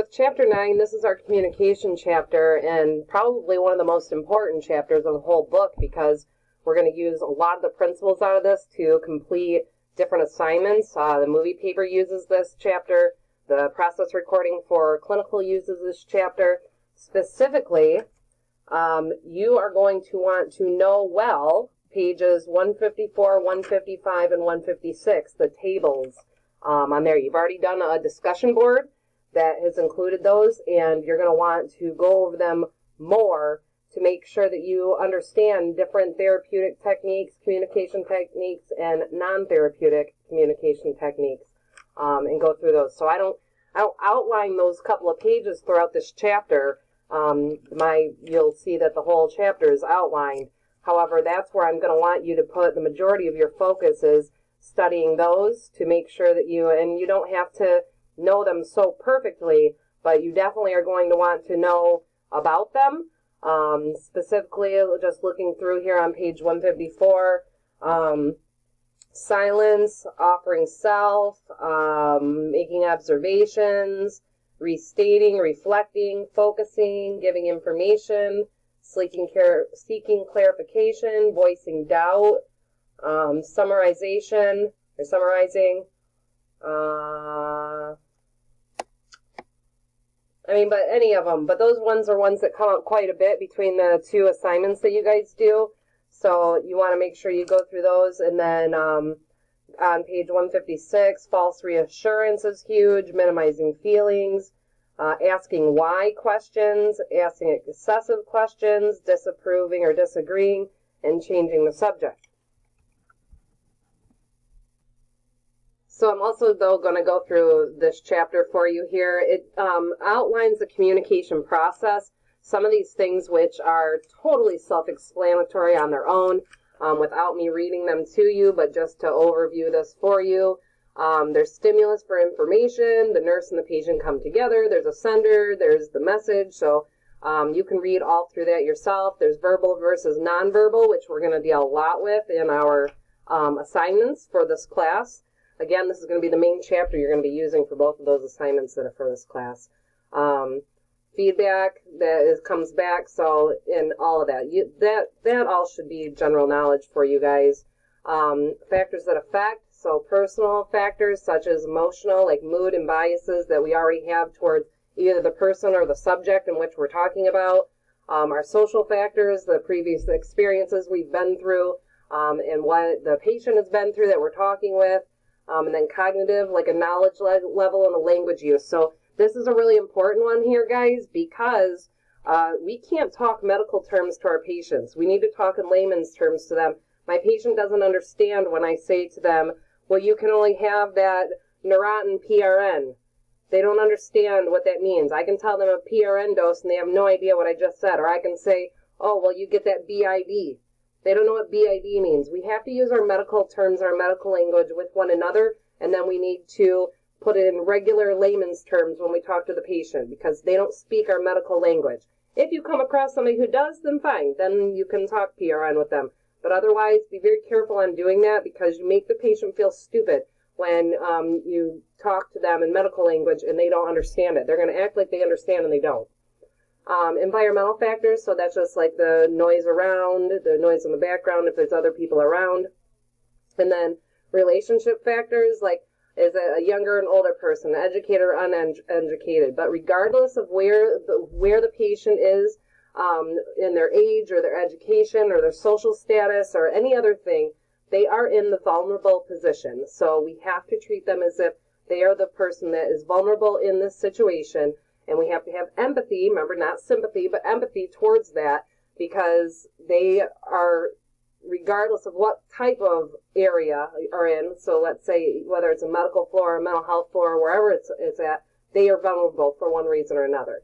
with Chapter 9, this is our communication chapter, and probably one of the most important chapters of the whole book because we're going to use a lot of the principles out of this to complete different assignments. The movie paper uses this chapter. The process recording for clinical uses this chapter. Specifically, you are going to want to know well pages 154, 155, and 156, the tables on there. You've already done a discussion board that has included those, and you're going to want to go over them more to make sure that you understand different therapeutic techniques, communication techniques, and non-therapeutic communication techniques, and go through those. So I'll outline those couple of pages throughout this chapter. You'll see that the whole chapter is outlined. However, that's where I'm going to want you to put the majority of your focus is studying those to make sure that you don't have to know them so perfectly, but you definitely are going to want to know about them. Specifically, just looking through here on page 154, silence, offering self, making observations, restating, reflecting, focusing, giving information, seeking clarification, voicing doubt, summarizing, but any of them. But those ones are ones that come up quite a bit between the two assignments that you guys do. So you want to make sure you go through those. And then on page 156, false reassurance is huge, minimizing feelings, asking why questions, asking excessive questions, disapproving or disagreeing, and changing the subject. So I'm also, though, going to go through this chapter for you here. It outlines the communication process, some of these things which are totally self-explanatory on their own without me reading them to you, but just to overview this for you. There's stimulus for information, the nurse and the patient come together, there's a sender, there's the message, so you can read all through that yourself. There's verbal versus nonverbal, which we're going to deal a lot with in our assignments for this class. Again, this is going to be the main chapter you're going to be using for both of those assignments that are for this class. Feedback that comes back, so in all of that. That all should be general knowledge for you guys. Factors that affect, so personal factors such as emotional, like mood and biases that we already have towards either the person or the subject in which we're talking about. Our social factors, the previous experiences we've been through, and what the patient has been through that we're talking with. And then cognitive, like a knowledge level and a language use. So this is a really important one here, guys, because we can't talk medical terms to our patients. We need to talk in layman's terms to them. My patient doesn't understand when I say to them, well, you can only have that Neurontin PRN. They don't understand what that means. I can tell them a PRN dose and they have no idea what I just said. Or I can say, oh, well, you get that BID. They don't know what BID means. We have to use our medical terms, our medical language with one another, and then we need to put it in regular layman's terms when we talk to the patient because they don't speak our medical language. If you come across somebody who does, then fine. Then you can talk PRN with them. But otherwise, be very careful on doing that because you make the patient feel stupid when you talk to them in medical language and they don't understand it. They're going to act like they understand and they don't. Environmental factors, so that's just like the noise around, the noise in the background if there's other people around. And then relationship factors, like is it a younger and older person, educated or uneducated. But regardless of where the patient is in their age or their education or their social status or any other thing, they are in the vulnerable position. So we have to treat them as if they are the person that is vulnerable in this situation. And we have to have empathy, remember, not sympathy, but empathy towards that because they are, regardless of what type of area are in, so let's say whether it's a medical floor, a mental health floor, wherever it's at, they are vulnerable for one reason or another.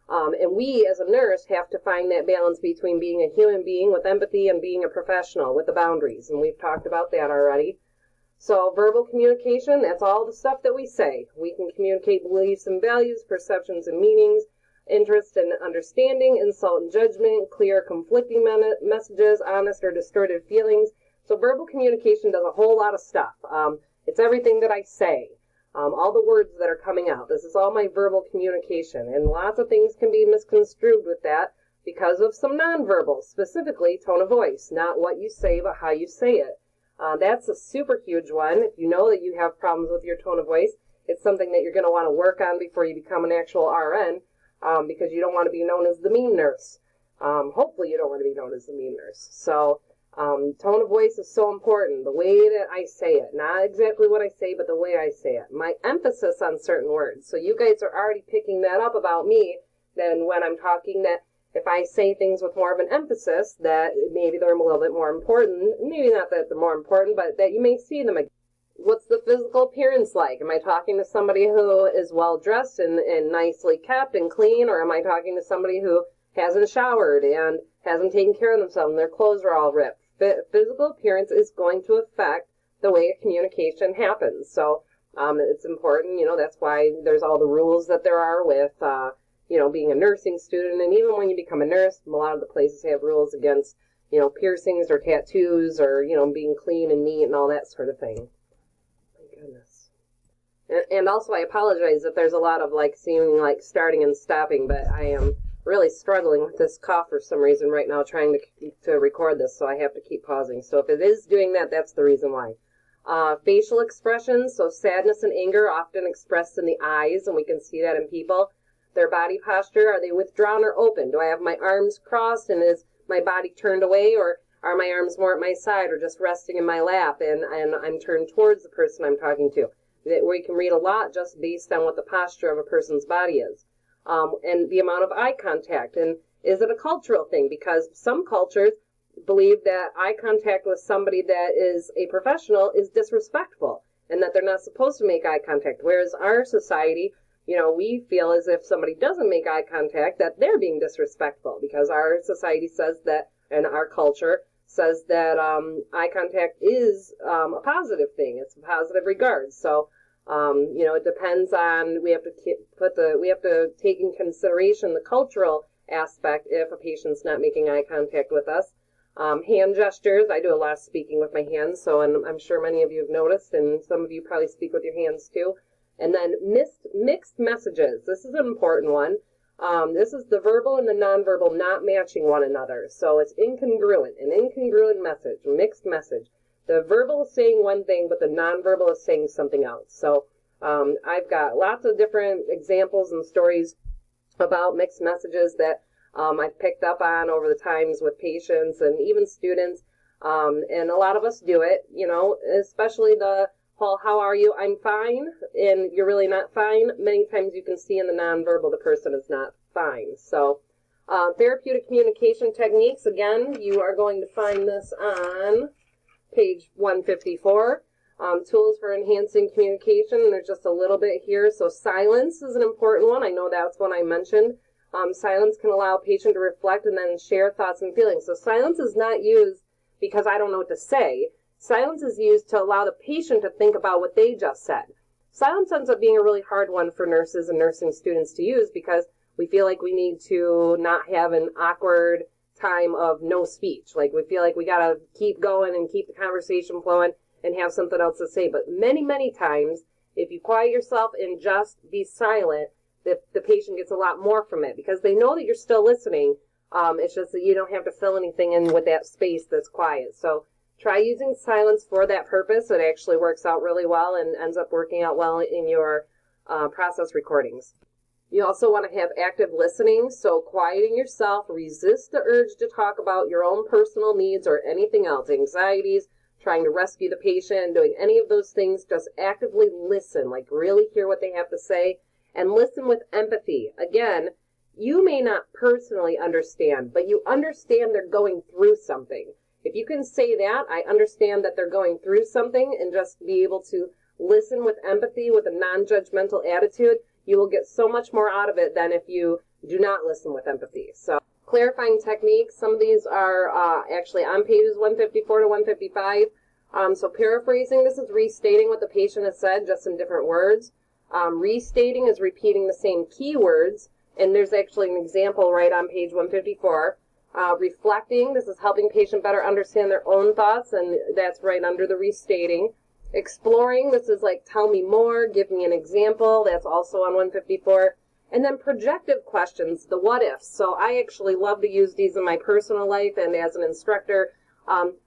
And we, as a nurse, have to find that balance between being a human being with empathy and being a professional with the boundaries. And we've talked about that already. So verbal communication, that's all the stuff that we say. We can communicate beliefs and values, perceptions and meanings, interest and understanding, insult and judgment, clear conflicting messages, honest or distorted feelings. So verbal communication does a whole lot of stuff. It's everything that I say. all the words that are coming out. This is all my verbal communication, and lots of things can be misconstrued with that because of some nonverbal, specifically tone of voice, not what you say, but how you say it. That's a super huge one. If you know that you have problems with your tone of voice, it's something that you're going to want to work on before you become an actual RN, because you don't want to be known as the mean nurse. Hopefully you don't want to be known as the mean nurse. So tone of voice is so important. The way that I say it, not exactly what I say, but the way I say it. My emphasis on certain words. So you guys are already picking that up about me, then when I'm talking, that if I say things with more of an emphasis, that maybe they're a little bit more important. Maybe not that they're more important, but that you may see them again. What's the physical appearance like? Am I talking to somebody who is well-dressed and nicely kept and clean, or am I talking to somebody who hasn't showered and hasn't taken care of themselves and their clothes are all ripped? Physical appearance is going to affect the way a communication happens. So it's important, that's why there's all the rules that there are with, being a nursing student. And even when you become a nurse, a lot of the places have rules against, piercings or tattoos or, being clean and neat and all that sort of thing. My goodness. And also, I apologize if there's a lot of seeming like starting and stopping, but I am really struggling with this cough for some reason right now, trying to record this, so I have to keep pausing. So if it is doing that, that's the reason why. Facial expressions, so sadness and anger often expressed in the eyes, and we can see that in people. Their body posture, are they withdrawn or open? Do I have my arms crossed and is my body turned away, or are my arms more at my side or just resting in my lap and I'm turned towards the person I'm talking to? We can read a lot just based on what the posture of a person's body is. And the amount of eye contact. And is it a cultural thing? Because some cultures believe that eye contact with somebody that is a professional is disrespectful and that they're not supposed to make eye contact. Whereas our society, we feel as if somebody doesn't make eye contact, that they're being disrespectful, because our society says that, and our culture says that eye contact is a positive thing. It's a positive regard. So it depends on, we have to take in consideration the cultural aspect if a patient's not making eye contact with us. Hand gestures, I do a lot of speaking with my hands, so I'm sure many of you have noticed, and some of you probably speak with your hands too. And then mixed messages, this is an important one. This is the verbal and the nonverbal not matching one another. So it's incongruent, an incongruent message, mixed message. The verbal is saying one thing, but the nonverbal is saying something else. So I've got lots of different examples and stories about mixed messages that I've picked up on over the times with patients and even students. And a lot of us do it, especially the whole, how are you? I'm fine. And you're really not fine. Many times you can see in the nonverbal the person is not fine. So therapeutic communication techniques, again, you are going to find this on page 154. Tools for enhancing communication. There's just a little bit here. So silence is an important one. I know that's one I mentioned. Silence can allow a patient to reflect and then share thoughts and feelings. So silence is not used because I don't know what to say. Silence is used to allow the patient to think about what they just said. Silence ends up being a really hard one for nurses and nursing students to use because we feel like we need to not have an awkward time of no speech. Like we feel like we got to keep going and keep the conversation flowing and have something else to say. But many, many times, if you quiet yourself and just be silent, the patient gets a lot more from it because they know that you're still listening. It's just that you don't have to fill anything in with that space that's quiet. So try using silence for that purpose. It actually works out really well and ends up working out well in your process recordings. You also want to have active listening, so quieting yourself, resist the urge to talk about your own personal needs or anything else, anxieties, trying to rescue the patient, doing any of those things. Just actively listen, like really hear what they have to say, and listen with empathy. Again, you may not personally understand, but you understand they're going through something. If you can say that, I understand that they're going through something, and just be able to listen with empathy, with a non-judgmental attitude, you will get so much more out of it than if you do not listen with empathy. So clarifying techniques, some of these are actually on pages 154 to 155. So paraphrasing, this is restating what the patient has said, just in different words. Restating is repeating the same keywords, and there's actually an example right on page 154. Reflecting, this is helping patient better understand their own thoughts, and that's right under the restating. Exploring, this is like tell me more, give me an example. That's also on 154. And then projective questions, the what ifs. So I actually love to use these in my personal life and as an instructor.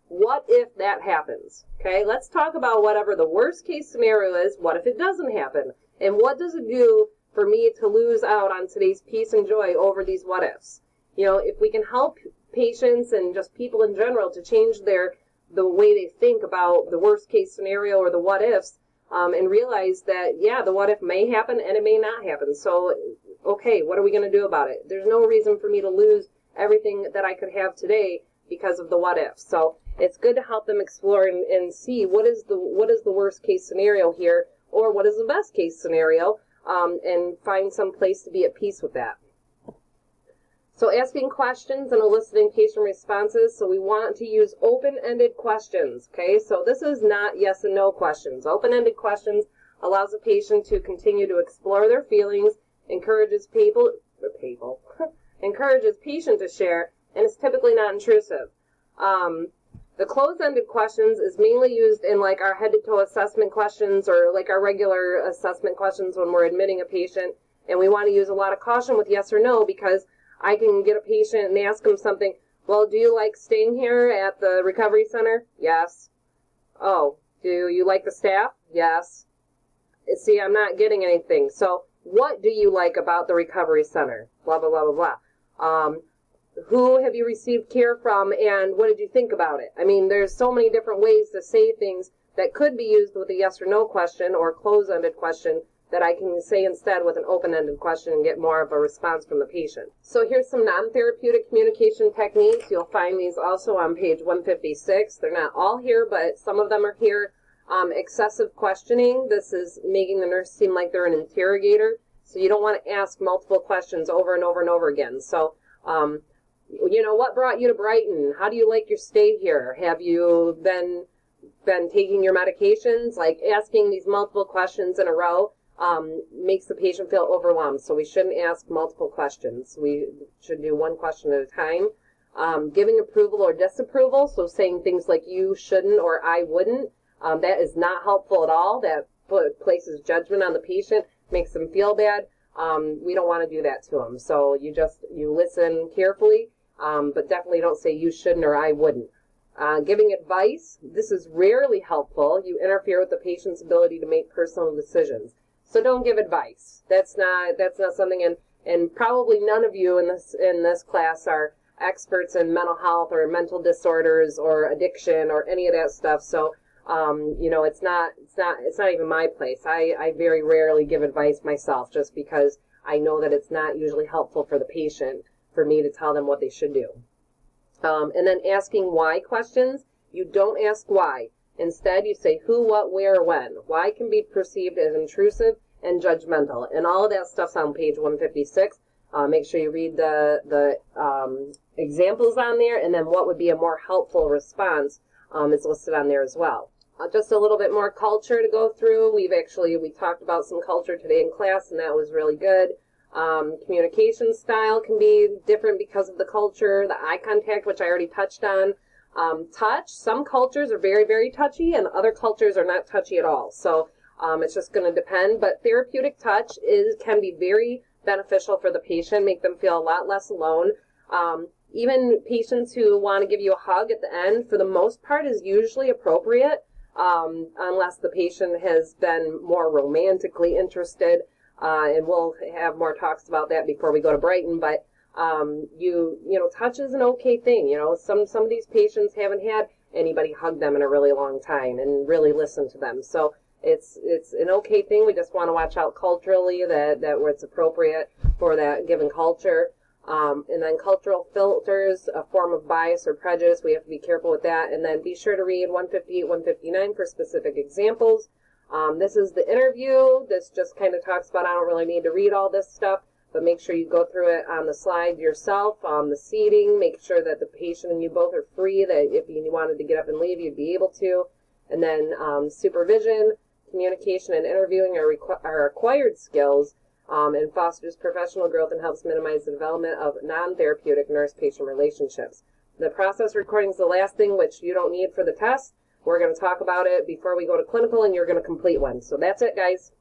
What if that happens? Okay, let's talk about whatever the worst case scenario is. What if it doesn't happen? And what does it do for me to lose out on today's peace and joy over these what ifs? You know, if we can help patients and just people in general to change the way they think about the worst case scenario or the what ifs, and realize that, yeah, the what if may happen and it may not happen. So, okay, what are we going to do about it? There's no reason for me to lose everything that I could have today because of the what if. So it's good to help them explore and see what is the worst case scenario here, or what is the best case scenario, and find some place to be at peace with that. So asking questions and eliciting patient responses. So we want to use open-ended questions. Okay, so this is not yes and no questions. Open-ended questions allows the patient to continue to explore their feelings, encourages encourages patient to share, and is typically not intrusive. The closed-ended questions is mainly used in like our head-to-toe assessment questions or like our regular assessment questions when we're admitting a patient, and we want to use a lot of caution with yes or no, because I can get a patient and ask them something, well, do you like staying here at the recovery center? Yes. Oh, do you like the staff? Yes. See, I'm not getting anything. So what do you like about the recovery center? Blah, blah, blah, blah, blah. Who have you received care from, and what did you think about it? I mean, there's so many different ways to say things that could be used with a yes or no question or a closed-ended question that I can say instead with an open-ended question and get more of a response from the patient. So here's some non-therapeutic communication techniques. You'll find these also on page 156. They're not all here, but some of them are here. Excessive questioning. This is making the nurse seem like they're an interrogator. So you don't want to ask multiple questions over and over and over again. So, you know, what brought you to Brighton? How do you like your stay here? Have you been taking your medications? Like asking these multiple questions in a row makes the patient feel overwhelmed. So we shouldn't ask multiple questions. We should do one question at a time. Giving approval or disapproval, so saying things like you shouldn't or I wouldn't, that is not helpful at all. That places judgment on the patient, makes them feel bad. We don't want to do that to them. So you listen carefully, but definitely don't say you shouldn't or I wouldn't. Giving advice, this is rarely helpful. You interfere with the patient's ability to make personal decisions. So don't give advice. That's not something, and probably none of you in this class are experts in mental health or mental disorders or addiction or any of that stuff. So you know, it's not even my place. I very rarely give advice myself, just because I know that it's not usually helpful for the patient for me to tell them what they should do. And then asking why questions. You don't ask why. Instead, you say who, what, where, when. Why can be perceived as intrusive and judgmental. And all of that stuff's on page 156. Make sure you read the examples on there, and then what would be a more helpful response is listed on there as well. Just a little bit more culture to go through. We talked about some culture today in class, and that was really good. Communication style can be different because of the culture. The eye contact, which I already touched on. Touch, some cultures are very, very touchy, and other cultures are not touchy at all. So it's just going to depend. But therapeutic touch can be very beneficial for the patient, make them feel a lot less alone. Even patients who want to give you a hug at the end, for the most part, is usually appropriate, unless the patient has been more romantically interested. And we'll have more talks about that before we go to Brighton. But you know, touch is an okay thing. You know, some of these patients haven't had anybody hug them in a really long time and really listen to them. So it's an okay thing. We just want to watch out culturally that where it's appropriate for that given culture. And then cultural filters, a form of bias or prejudice. We have to be careful with that. And then be sure to read 158, 159 for specific examples. This is the interview. This just kind of talks about, I don't really need to read all this stuff, but make sure you go through it on the slide yourself. The seating, make sure that the patient and you both are free, that if you wanted to get up and leave, you'd be able to. And then supervision, communication, and interviewing are acquired skills, and fosters professional growth and helps minimize the development of non-therapeutic nurse-patient relationships. The process recording is the last thing, which you don't need for the test. We're going to talk about it before we go to clinical, and you're going to complete one. So that's it, guys.